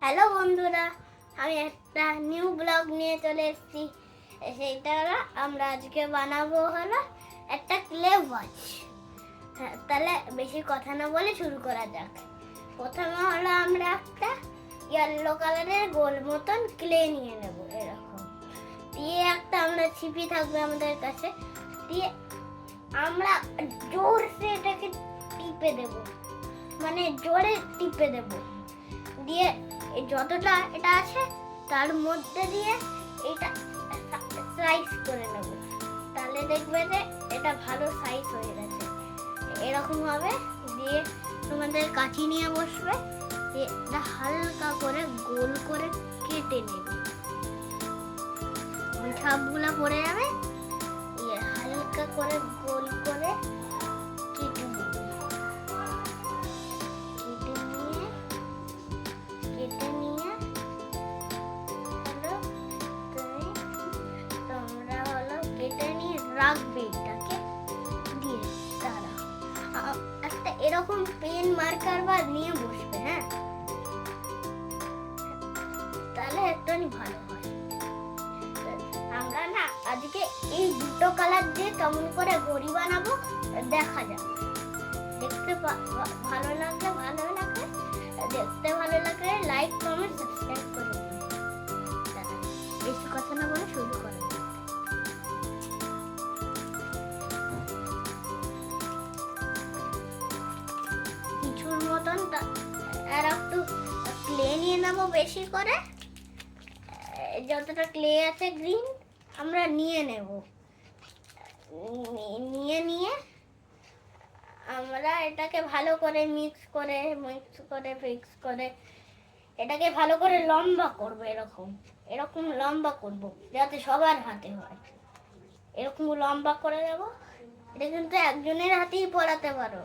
Hello বন্ধুরা, আমি একটা নিউ ব্লগ নিয়ে চলে এসেছি। সেইটা আমরা আজকে বানাবো হলো একটা ক্লে ওয়াচ। তাহলে বেশি কথা না বলে শুরু করা যাক। প্রথমে হলো আমরা একটা ইয়েলো কালারের গোল মতন ক্লে নিয়ে নেব, এরকম দিয়ে একটা আমরা ছিপি থাকবে আমাদের কাছে, দিয়ে আমরা জোরসে এটাকে টিপে দেব, মানে জোরে টিপে দেব, দিয়ে যতটা এটা আছে তার মধ্যে দিয়ে এটা স্লাইস করে নেব। তাহলে দেখবে যে এটা ভালো সাইজ হয়ে গেছে। এরকম হবে, দিয়ে তোমাদের কাঠি নিয়ে বসবে, এটা হালকা করে গোল করে কেটে নেবে। সবগুলো পড়ে যাবে, হালকা করে গোল করে কেটে নেবে। কেটে নিয়ে তোমরা হলো কেটে নিয়ে রাখবে এটাকে, দিয়ে তারা একটা এরকম পেন মার্কার বা নিয়ে বসবে। হ্যাঁ, তাহলে একটুখানি ভালো হয়। আমরা না আজকে এই দুটো কালার দিয়ে কেমন করে ঘড়ি বানাবো দেখা যাক। দেখতে ভালো লাগলে দেখতে ভালো লাগলে লাইক কমেন্ট সাবস্ক্রাইব করে দিন। বেশি কথা না বলে শুরু করে দিন। কিছুর মতন আর একটু ক্লে নিয়ে নেবো বেশি করে। যতটা ক্লে আছে গ্রিন আমরা নিয়ে নেব, নিয়ে আমরা এটাকে ভালো করে মিক্স করে এটাকে ভালো করে লম্বা করবো। এরকম লম্বা করব যাতে সবার হাতে হয়। এরকম লম্বা করে দেবো। এটা কিন্তু একজনের হাতেই পড়াতে পারো,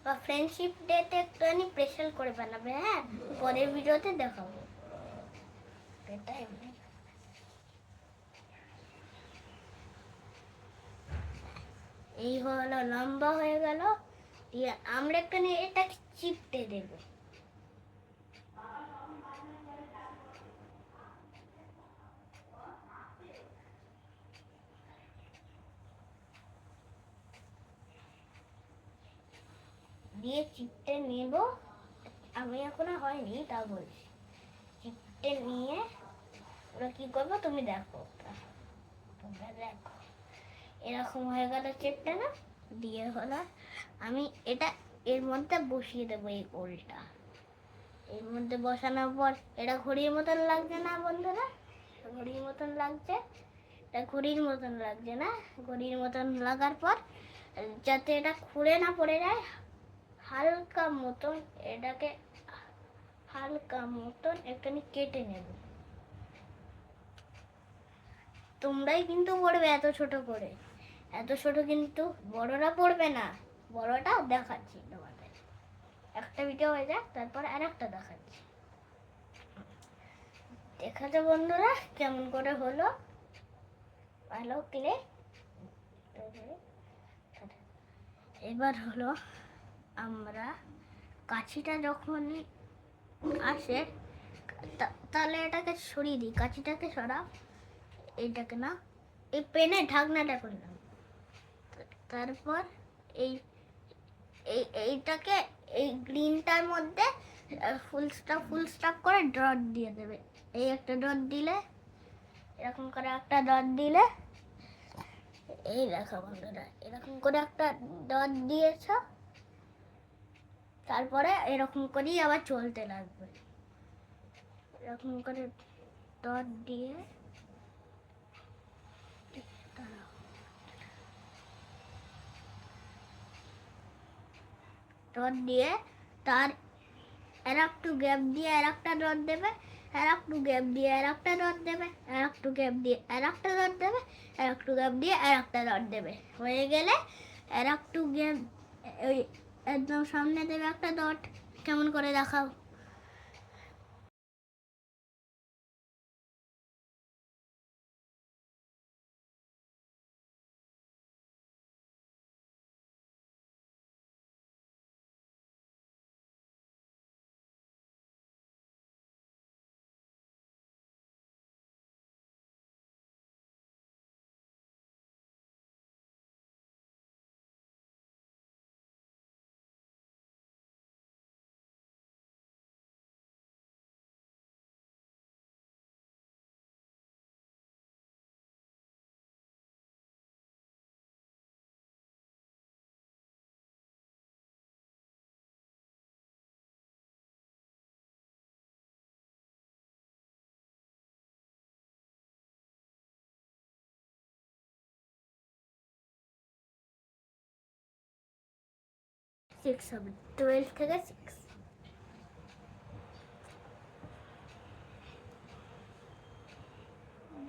বা ফ্রেন্ডশিপ ডেতে একটুখানি স্পেশাল করে বানাবে। হ্যাঁ, পরের ভিডিওতে দেখাবো। এটাই এই হলো, লম্বা হয়ে গেল। দিয়ে আমরা এখানে এটা চিপটে দেব। দিয়ে চিপটে নেব। আমি এখনো হয়নি তা বলছি। চিপটে নিয়ে ওরা কি করবো তুমি দেখো। এরকম হয়ে গেল চিপটে না, দিয়ে হলো আমি এটা এর মধ্যে বসিয়ে দেবো। এই গোলটা এর মধ্যে বসানোর পর এটা ঘড়ির মতন লাগছে না বন্ধুরা? ঘড়ির মতন লাগছে, এটা ঘড়ির মতন লাগছে না? ঘড়ির মতন লাগার পর যাতে এটা খুলে না পড়ে যায়, এটাকে হালকা মতন একটুখানি কেটে নেব। তোমরাই কিন্তু পড়বে এত ছোট কিন্তু বড়রা পড়বে না। বড়টা দেখাচ্ছি তোমাদের, একটা ভিডিও হয়ে যাক, তারপর আর একটা দেখাচ্ছি। দেখাতে বন্ধুরা কেমন করে হলো ভালো ক্লে। এবার হলো আমরা কাছিটা যখনই আসে তাহলে এটাকে সরিয়ে দিই। কাছিটাকে সরাও, এইটাকে না, এই পেনের ঢাকনাটা করলাম। তারপর এই এইটাকে এই গ্রিনটার মধ্যে ফুল স্টপ করে ডট দিয়ে দেবে। এই একটা ডট দিলে, এরকম করে একটা ডট দিলে, এই দেখো বন্ধুরা এরকম করে একটা ডট দিয়েছ, তারপরে এরকম করেই আবার চলতে লাগবে। এরকম করে ডট দিয়ে তার আর একটু গ্যাপ দিয়ে আর একটা ডট দেবে, আর একটু গ্যাপ দিয়ে আর একটা ডট দেবে, আর একটু গ্যাপ দিয়ে আর একটা ডট দেবে, আর একটু গ্যাপ দিয়ে আর একটা ডট দেবে। হয়ে গেলে আর একটু গ্যাপ, ওই একদম সামনে দেবে একটা ডট। কেমন করে দেখাও? 6 হবে, 12 থেকে 6।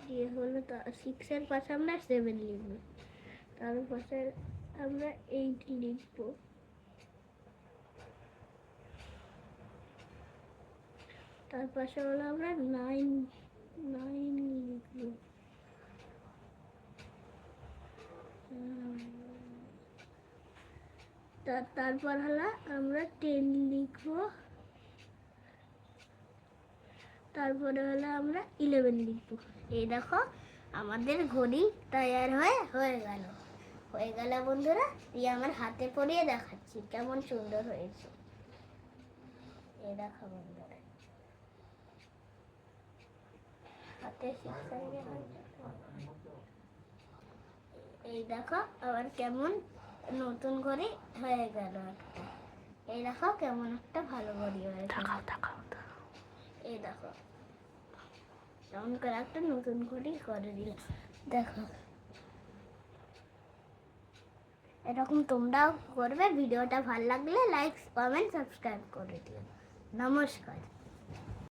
দিয়ে হলো 6-এর পাশে আমরা 7 লিখবো, তার পাশে আমরা 8 লিখবো, তার পাশে হলো আমরা 9 লিখবো, তারপর হলো আমরা 10 লিখবো, তারপরে হলো আমরা 11 লিখবো। এই দেখো আমাদের ঘড়ি তৈরি হয়ে গেল বন্ধুরা। দিয়ে আমার হাতে পরিয়ে দেখাচ্ছি কেমন সুন্দর হয়েছে। এই দেখো বন্ধুরা, হাতে এই দেখো আবার কেমন নতুন ঘড়ি হয়ে গেল একটা। এই দেখো কেমন একটা ভালো ঘড়ি হয়ে গেল। এই দেখো কেমন করে একটা নতুন ঘড়ি করে দিল। দেখো এরকম তোমরাও করবে। ভিডিওটা ভালো লাগলে লাইক, কমেন্ট, সাবস্ক্রাইব করে দিও। নমস্কার।